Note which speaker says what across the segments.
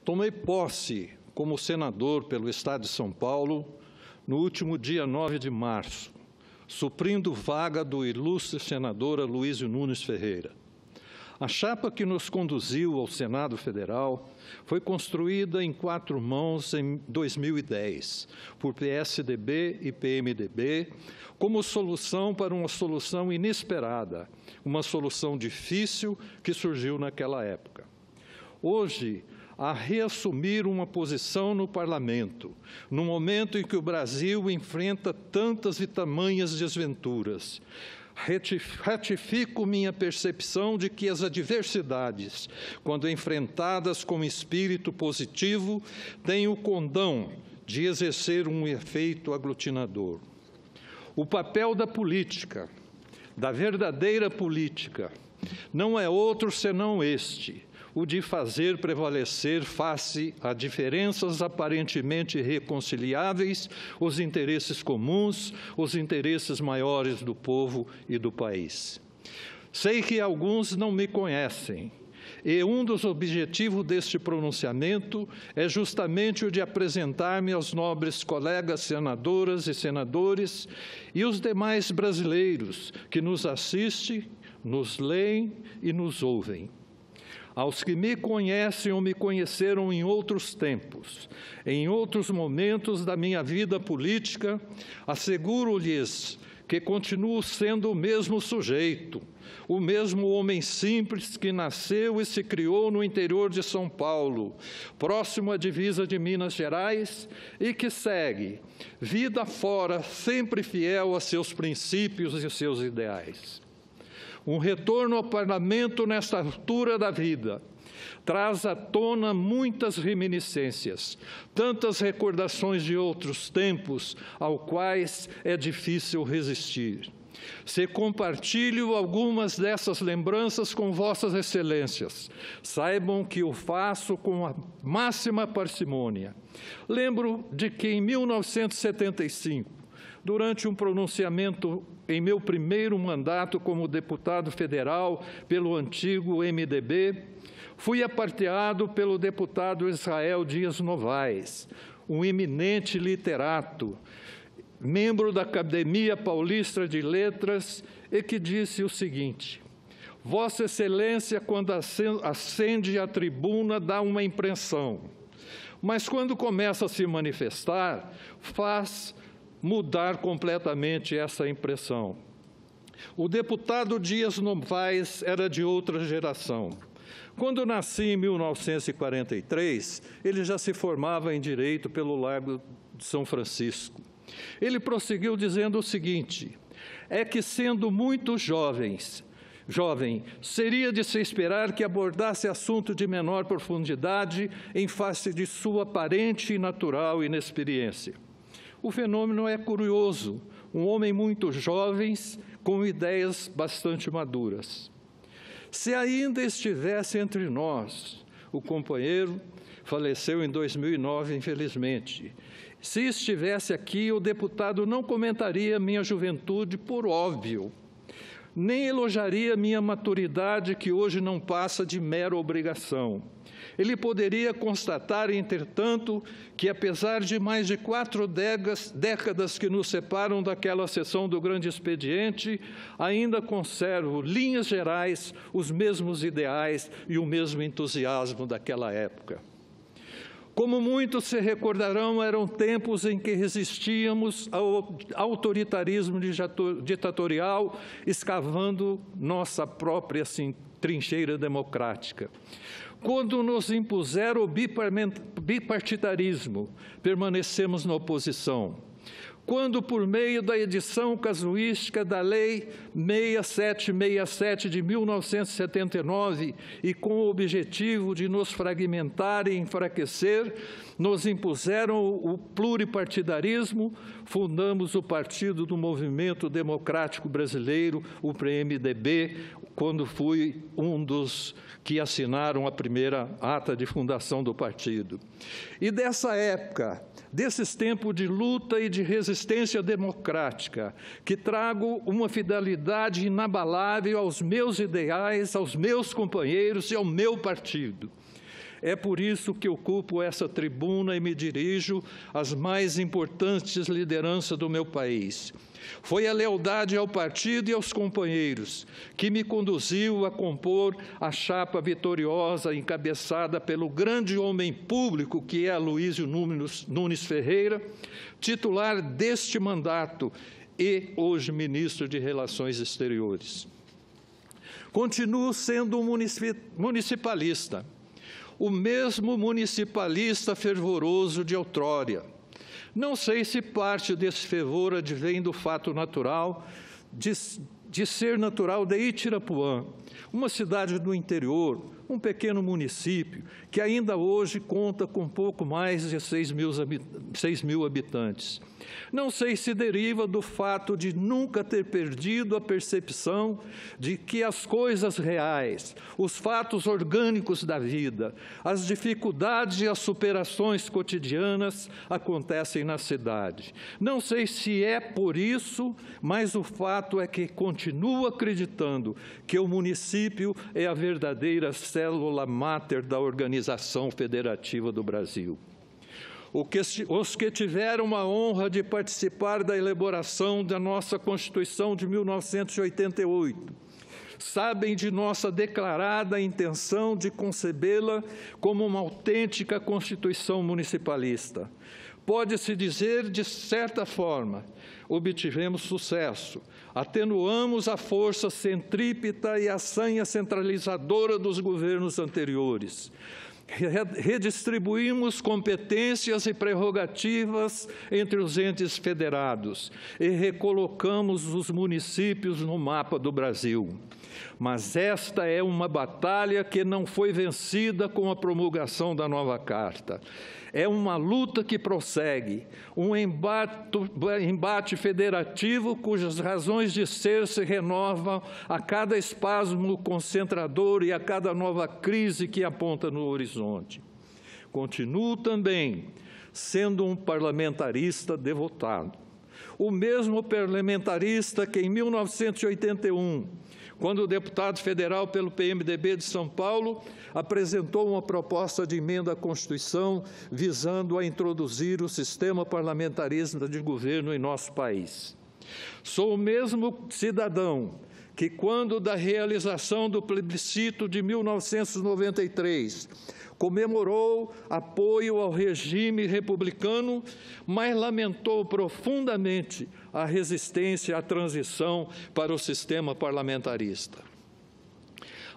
Speaker 1: Tomei posse como senador pelo Estado de São Paulo no último dia 9 de março, suprindo vaga do ilustre senador Aloysio Nunes Ferreira. A chapa que nos conduziu ao Senado Federal foi construída em 4 mãos em 2010, por PSDB e PMDB, como solução para uma solução inesperada, uma solução difícil que surgiu naquela época. Hoje, a reassumir uma posição no Parlamento, no momento em que o Brasil enfrenta tantas e tamanhas desventuras, ratifico minha percepção de que as adversidades, quando enfrentadas com espírito positivo, têm o condão de exercer um efeito aglutinador. O papel da política, da verdadeira política, não é outro senão este: o de fazer prevalecer, face a diferenças aparentemente irreconciliáveis, os interesses comuns, os interesses maiores do povo e do país. Sei que alguns não me conhecem, e um dos objetivos deste pronunciamento é justamente o de apresentar-me aos nobres colegas senadoras e senadores e os demais brasileiros que nos assistem, nos leem e nos ouvem. Aos que me conhecem ou me conheceram em outros tempos, em outros momentos da minha vida política, asseguro-lhes que continuo sendo o mesmo sujeito, o mesmo homem simples que nasceu e se criou no interior de São Paulo, próximo à divisa de Minas Gerais, e que segue, vida fora, sempre fiel a seus princípios e seus ideais. Um retorno ao Parlamento nesta altura da vida traz à tona muitas reminiscências, tantas recordações de outros tempos, aos quais é difícil resistir. Se compartilho algumas dessas lembranças com vossas excelências, saibam que o faço com a máxima parcimônia. Lembro de que em 1975, durante um pronunciamento em meu primeiro mandato como deputado federal pelo antigo MDB, fui aparteado pelo deputado Israel Dias Novaes, um eminente literato, membro da Academia Paulista de Letras, e que disse o seguinte: Vossa Excelência, quando ascende à tribuna, dá uma impressão, mas quando começa a se manifestar, faz mudar completamente essa impressão. O deputado Dias Novaes era de outra geração. Quando nasci em 1943, ele já se formava em Direito pelo Largo de São Francisco. Ele prosseguiu dizendo o seguinte: é que, sendo muito jovem, seria de se esperar que abordasse assunto de menor profundidade em face de sua aparente e natural inexperiência. O fenômeno é curioso, um homem muito jovem, com ideias bastante maduras. Se ainda estivesse entre nós, o companheiro faleceu em 2009, infelizmente. Se estivesse aqui, o deputado não comentaria minha juventude, por óbvio, nem elogiaria minha maturidade, que hoje não passa de mera obrigação. Ele poderia constatar, entretanto, que apesar de mais de 4 décadas que nos separam daquela sessão do grande expediente, ainda conservo, linhas gerais, os mesmos ideais e o mesmo entusiasmo daquela época. Como muitos se recordarão, eram tempos em que resistíamos ao autoritarismo ditatorial, escavando nossa própria trincheira democrática. Quando nos impuseram o bipartidarismo, permanecemos na oposição. Quando, por meio da edição casuística da Lei 6767 de 1979 e com o objetivo de nos fragmentar e enfraquecer, nos impuseram o pluripartidarismo, fundamos o Partido do Movimento Democrático Brasileiro, o PMDB, quando fui um dos que assinaram a primeira ata de fundação do partido. E dessa época, desses tempos de luta e de resistência democrática, que trago uma fidelidade inabalável aos meus ideais, aos meus companheiros e ao meu partido. É por isso que ocupo essa tribuna e me dirijo às mais importantes lideranças do meu país. Foi a lealdade ao partido e aos companheiros que me conduziu a compor a chapa vitoriosa encabeçada pelo grande homem público que é Aloysio Nunes Ferreira, titular deste mandato e hoje ministro de Relações Exteriores. Continuo sendo um municipalista, o mesmo municipalista fervoroso de outrora. Não sei se parte desse fervor advém do fato natural de ser natural de Itirapuã, uma cidade do interior, um pequeno município que ainda hoje conta com pouco mais de 6 mil habitantes. Não sei se deriva do fato de nunca ter perdido a percepção de que as coisas reais, os fatos orgânicos da vida, as dificuldades e as superações cotidianas acontecem na cidade. Não sei se é por isso, mas o fato é que continuo acreditando que o município é a verdadeira célula máter da Organização Federativa do Brasil. Os que tiveram a honra de participar da elaboração da nossa Constituição de 1988 sabem de nossa declarada intenção de concebê-la como uma autêntica Constituição municipalista. Pode-se dizer, de certa forma, obtivemos sucesso, atenuamos a força centrípeta e a sanha centralizadora dos governos anteriores. Redistribuímos competências e prerrogativas entre os entes federados e recolocamos os municípios no mapa do Brasil. Mas esta é uma batalha que não foi vencida com a promulgação da nova Carta. É uma luta que prossegue, um embate federativo cujas razões de ser se renovam a cada espasmo concentrador e a cada nova crise que aponta no horizonte. Continuo também sendo um parlamentarista devotado. O mesmo parlamentarista que em 1981, quando o deputado federal pelo PMDB de São Paulo apresentou uma proposta de emenda à Constituição visando a introduzir o sistema parlamentarista de governo em nosso país. Sou o mesmo cidadão que, quando da realização do plebiscito de 1993, comemorou apoio ao regime republicano, mas lamentou profundamente a resistência à transição para o sistema parlamentarista.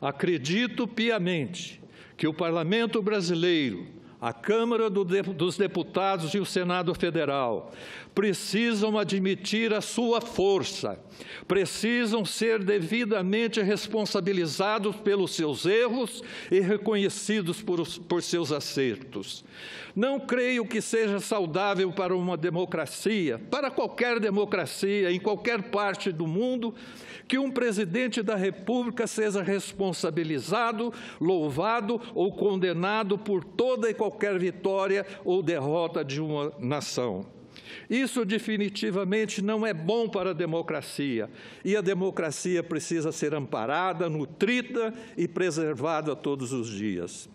Speaker 1: Acredito piamente que o Parlamento brasileiro, a Câmara dos Deputados e o Senado Federal precisam admitir a sua força, precisam ser devidamente responsabilizados pelos seus erros e reconhecidos por seus acertos. Não creio que seja saudável para uma democracia, para qualquer democracia, em qualquer parte do mundo, que um presidente da República seja responsabilizado, louvado ou condenado por toda e qualquer vitória ou derrota de uma nação. Isso definitivamente não é bom para a democracia, e a democracia precisa ser amparada, nutrida e preservada todos os dias.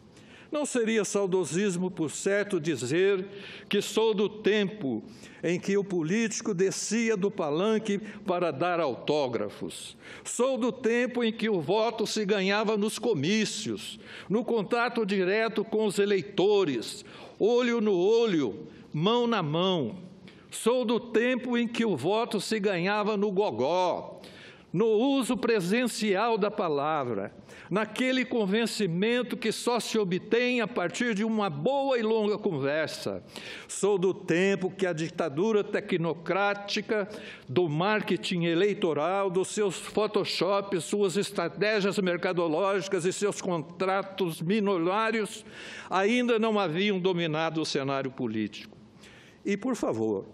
Speaker 1: Não seria saudosismo, por certo, dizer que sou do tempo em que o político descia do palanque para dar autógrafos. Sou do tempo em que o voto se ganhava nos comícios, no contato direto com os eleitores, olho no olho, mão na mão. Sou do tempo em que o voto se ganhava no gogó, no uso presencial da palavra, naquele convencimento que só se obtém a partir de uma boa e longa conversa. Sou do tempo que a ditadura tecnocrática do marketing eleitoral, dos seus photoshops, suas estratégias mercadológicas e seus contratos milionários ainda não haviam dominado o cenário político. E, por favor,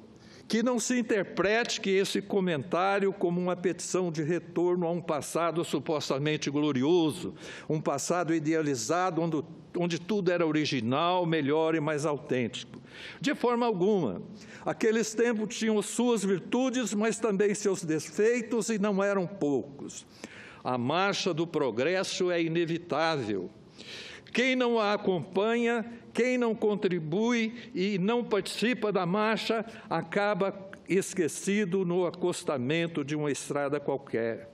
Speaker 1: que não se interprete que esse comentário como uma petição de retorno a um passado supostamente glorioso, um passado idealizado onde tudo era original, melhor e mais autêntico. De forma alguma. Aqueles tempos tinham suas virtudes, mas também seus defeitos, e não eram poucos. A marcha do progresso é inevitável. Quem não a acompanha, quem não contribui e não participa da marcha, acaba esquecido no acostamento de uma estrada qualquer.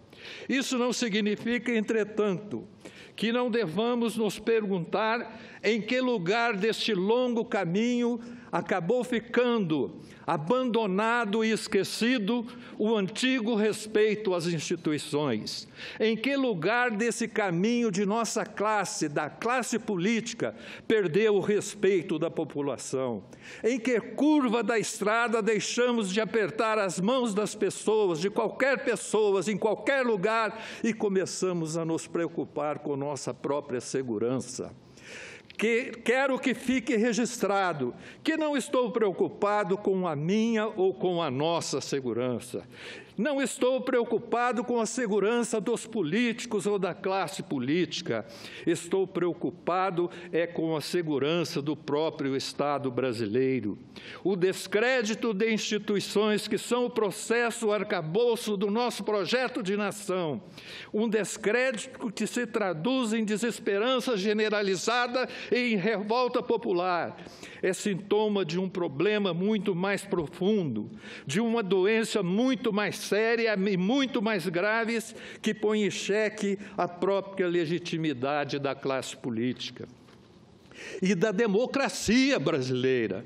Speaker 1: Isso não significa, entretanto, que não devamos nos perguntar em que lugar deste longo caminho acabou ficando abandonado e esquecido o antigo respeito às instituições. Em que lugar desse caminho de nossa classe, da classe política, perdeu o respeito da população? Em que curva da estrada deixamos de apertar as mãos das pessoas, de qualquer pessoa, em qualquer lugar, e começamos a nos preocupar com nossa própria segurança? Quero que fique registrado que não estou preocupado com a minha ou com a nossa segurança. Não estou preocupado com a segurança dos políticos ou da classe política. Estou preocupado com a segurança do próprio Estado brasileiro. O descrédito de instituições que são o processo arcabouço do nosso projeto de nação. Um descrédito que se traduz em desesperança generalizada e em revolta popular. É sintoma de um problema muito mais profundo, de uma doença muito mais séria e muito mais graves, que põe em xeque a própria legitimidade da classe política e da democracia brasileira.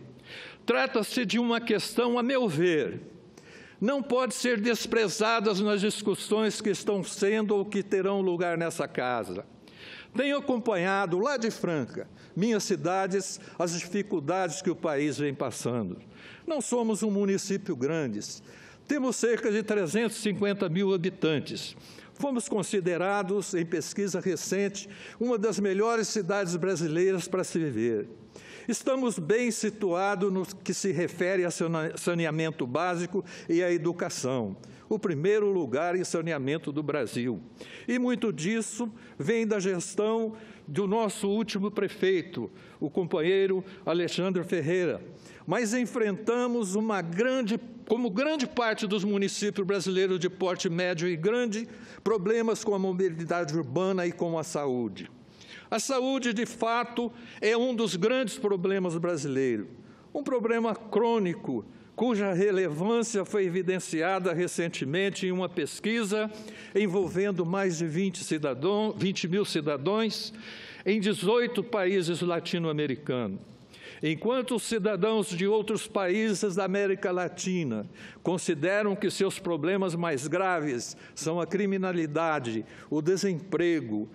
Speaker 1: Trata-se de uma questão, a meu ver, não pode ser desprezada nas discussões que estão sendo ou que terão lugar nessa casa. Tenho acompanhado, lá de Franca, minhas cidades, as dificuldades que o país vem passando. Não somos um município grande, temos cerca de 350 mil habitantes. Fomos considerados, em pesquisa recente, uma das melhores cidades brasileiras para se viver. Estamos bem situados no que se refere a saneamento básico e à educação. O primeiro lugar em saneamento do Brasil. E muito disso vem da gestão do nosso último prefeito, o companheiro Alexandre Ferreira. Mas enfrentamos como grande parte dos municípios brasileiros de porte médio e grande, problemas com a mobilidade urbana e com a saúde. A saúde, de fato, é um dos grandes problemas brasileiros. Um problema crônico, cuja relevância foi evidenciada recentemente em uma pesquisa envolvendo mais de 20 mil cidadãos em 18 países latino-americanos. Enquanto os cidadãos de outros países da América Latina consideram que seus problemas mais graves são a criminalidade, o desemprego,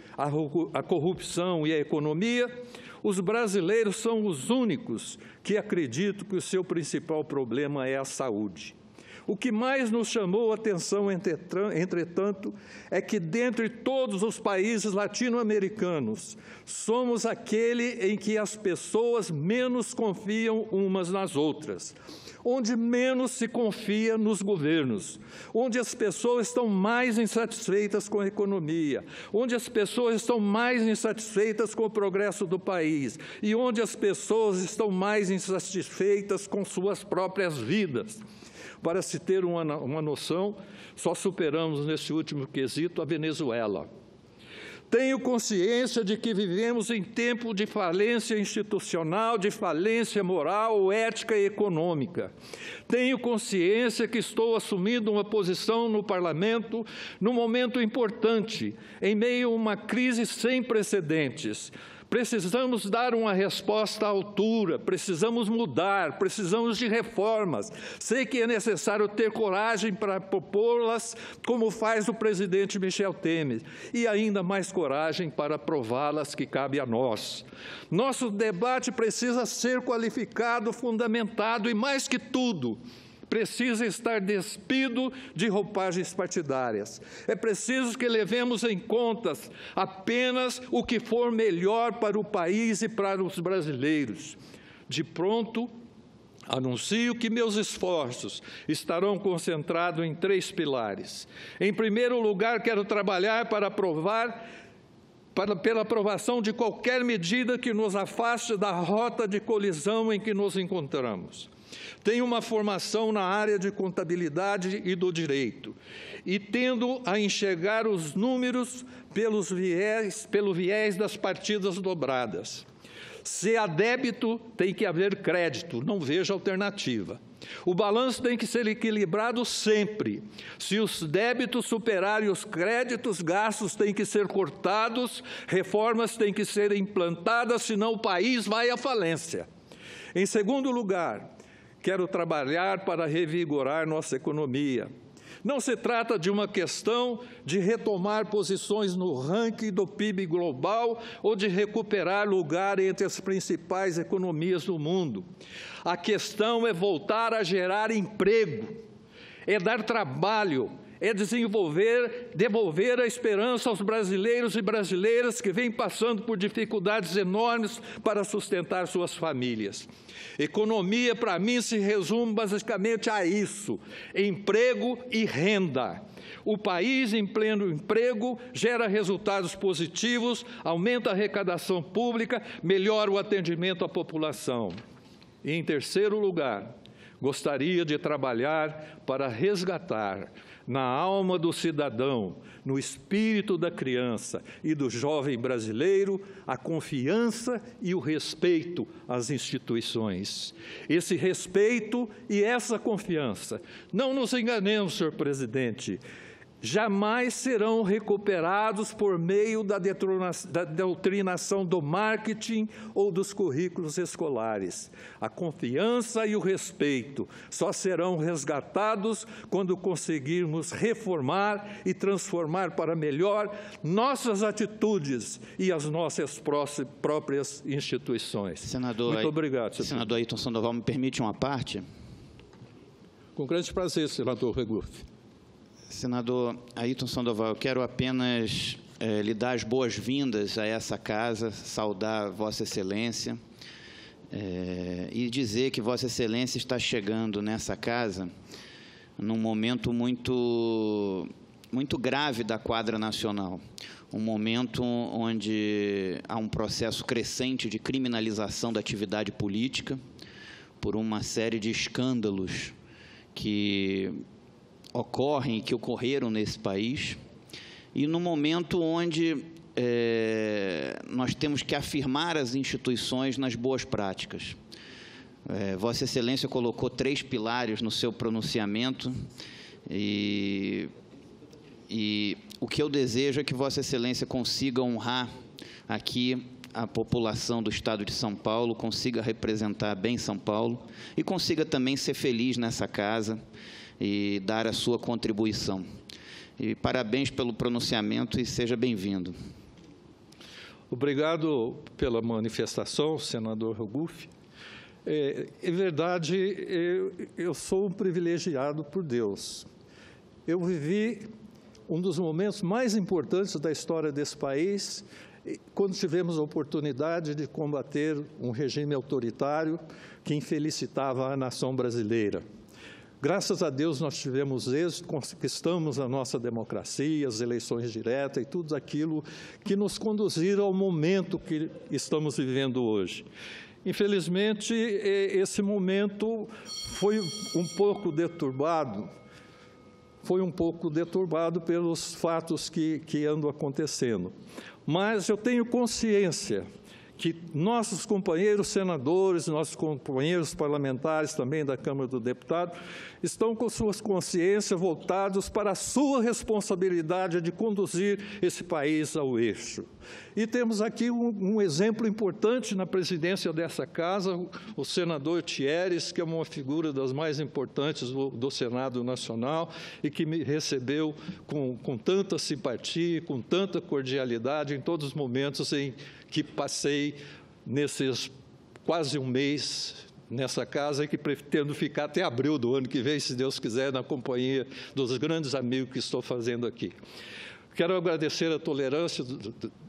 Speaker 1: a corrupção e a economia, os brasileiros são os únicos que acreditam que o seu principal problema é a saúde. O que mais nos chamou a atenção, entretanto, é que, dentre todos os países latino-americanos, somos aquele em que as pessoas menos confiam umas nas outras, onde menos se confia nos governos, onde as pessoas estão mais insatisfeitas com a economia, onde as pessoas estão mais insatisfeitas com o progresso do país e onde as pessoas estão mais insatisfeitas com suas próprias vidas. Para se ter uma noção, só superamos nesse último quesito a Venezuela. Tenho consciência de que vivemos em tempo de falência institucional, de falência moral, ética e econômica. Tenho consciência que estou assumindo uma posição no Parlamento num momento importante, em meio a uma crise sem precedentes. Precisamos dar uma resposta à altura, precisamos mudar, precisamos de reformas. Sei que é necessário ter coragem para propô-las, como faz o presidente Michel Temer, e ainda mais coragem para aprová-las, que cabe a nós. Nosso debate precisa ser qualificado, fundamentado e, mais que tudo, precisa estar despido de roupagens partidárias. É preciso que levemos em conta apenas o que for melhor para o país e para os brasileiros. De pronto, anuncio que meus esforços estarão concentrados em 3 pilares. Em primeiro lugar, quero trabalhar pela aprovação de qualquer medida que nos afaste da rota de colisão em que nos encontramos. Tenho uma formação na área de contabilidade e do direito, e tendo a enxergar os números, pelo viés das partidas dobradas. Se há débito, tem que haver crédito, não vejo alternativa. O balanço tem que ser equilibrado sempre. Se os débitos superarem os créditos, gastos têm que ser cortados, reformas têm que ser implantadas, senão o país vai à falência. Em segundo lugar, quero trabalhar para revigorar nossa economia. Não se trata de uma questão de retomar posições no ranking do PIB global ou de recuperar lugar entre as principais economias do mundo. A questão é voltar a gerar emprego, é dar trabalho, é devolver a esperança aos brasileiros e brasileiras que vêm passando por dificuldades enormes para sustentar suas famílias. Economia, para mim, se resume basicamente a isso: emprego e renda. O país em pleno emprego gera resultados positivos, aumenta a arrecadação pública, melhora o atendimento à população. E, em terceiro lugar, gostaria de trabalhar para resgatar na alma do cidadão, no espírito da criança e do jovem brasileiro, a confiança e o respeito às instituições. Esse respeito e essa confiança, não nos enganemos, senhor presidente, jamais serão recuperados por meio da doutrinação do marketing ou dos currículos escolares. A confiança e o respeito só serão resgatados quando conseguirmos reformar e transformar para melhor nossas atitudes e as nossas próprias instituições.
Speaker 2: Senador,
Speaker 1: muito obrigado, senhor.
Speaker 2: Senador Ailton Sandoval, me permite uma parte?
Speaker 1: Com grande prazer, senador Regufe.
Speaker 2: Senador Ailton Sandoval, eu quero apenas lhe dar as boas-vindas a essa casa, saudar Vossa Excelência e dizer que Vossa Excelência está chegando nessa casa num momento muito grave da quadra nacional, um momento onde há um processo crescente de criminalização da atividade política por uma série de escândalos que ocorrem e que ocorreram nesse país, e no momento onde nós temos que afirmar as instituições nas boas práticas. Vossa Excelência colocou 3 pilares no seu pronunciamento e o que eu desejo é que Vossa Excelência consiga honrar aqui a população do Estado de São Paulo, consiga representar bem São Paulo e consiga também ser feliz nessa casa e dar a sua contribuição. E parabéns pelo pronunciamento e seja bem-vindo.
Speaker 1: Obrigado pela manifestação, senador Regufe. É verdade, eu sou um privilegiado por Deus. Eu vivi um dos momentos mais importantes da história desse país, quando tivemos a oportunidade de combater um regime autoritário que infelicitava a nação brasileira. Graças a Deus nós tivemos êxito, conquistamos a nossa democracia, as eleições diretas e tudo aquilo que nos conduziram ao momento que estamos vivendo hoje. Infelizmente, esse momento foi um pouco deturbado pelos fatos que andam acontecendo. Mas eu tenho consciência que nossos companheiros senadores, nossos companheiros parlamentares também da Câmara dos Deputados, estão com suas consciências voltados para a sua responsabilidade de conduzir esse país ao eixo. E temos aqui um exemplo importante na presidência dessa casa, o senador Thieres, que é uma figura das mais importantes do Senado Nacional e que me recebeu com tanta simpatia, com tanta cordialidade em todos os momentos em que passei nesses quase um mês nessa casa e que pretendo ficar até abril do ano que vem, se Deus quiser, na companhia dos grandes amigos que estou fazendo aqui. Quero agradecer a tolerância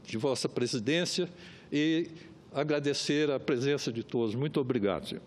Speaker 1: de vossa presidência e agradecer a presença de todos. Muito obrigado, senhor.